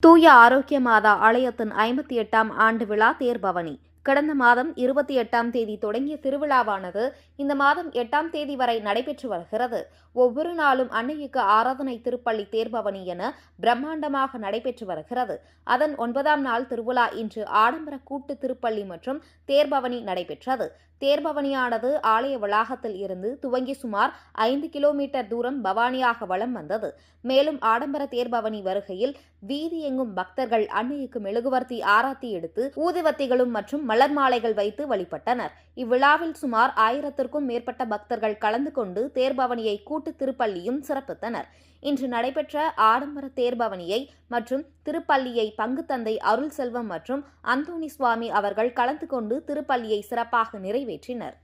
தூய ஆரோக்கிய மாதா ஆலயத்தின் 58ஆம் ஆண்டு விழா தேர்பவனி கடந்த மாதம் 28ஆம் தேதி தொடங்கிய திருவிழாவானது இந்த மாதம் 8ஆம் தேதி வரை நடைபெற்று வருகிறது. ஒவ்வொரு நாளும் அன்னைக்கு ஆராதனை, திருப்பள்ளி, தேர்பவனி என பிரம்மாண்டமாக நடைபெற்று வருகிறது. அதன் 9ஆம் நாள் திருவிழா இன்று ஆடம்பர கூட்டு திருப்பள்ளி மற்றும் தேர்பவனி நடைபெற்றது. தேர்பவனியானது ஆலய வளாகத்தில் இருந்து துவங்கி சுமார் 5 கிலோமீட்டர் தூரம் பவானியாக வலம் வந்தது. மேலும் ஆடம்பர தேர்பவனி வருகையில் வீதி எங்கும் பக்தர்கள் அன்னைக்கு மெழுகுவர்த்தி ஆராத்தி எடுத்து ஊதுவத்திகளும் மற்றும் மலர் மாலைகள் வைத்து வழிபட்டனர். இவ்விழாவில் சுமார் 1000க்கும் மேற்பட்ட பக்தர்கள் கலந்து கொண்டு தேர்பவனியை கூட்டு திருப்பள்ளியும் சிறப்பித்தனர். இன்று நடைபெற்ற ஆடம்பர தேர்பவனியை மற்றும் திருப்பள்ளியை பங்கு தந்தை அருள் செல்வம் மற்றும் அந்தோணி சுவாமி அவர்கள் கலந்து கொண்டு திருப்பள்ளியை சிறப்பாக நிறைவேற்றினர்.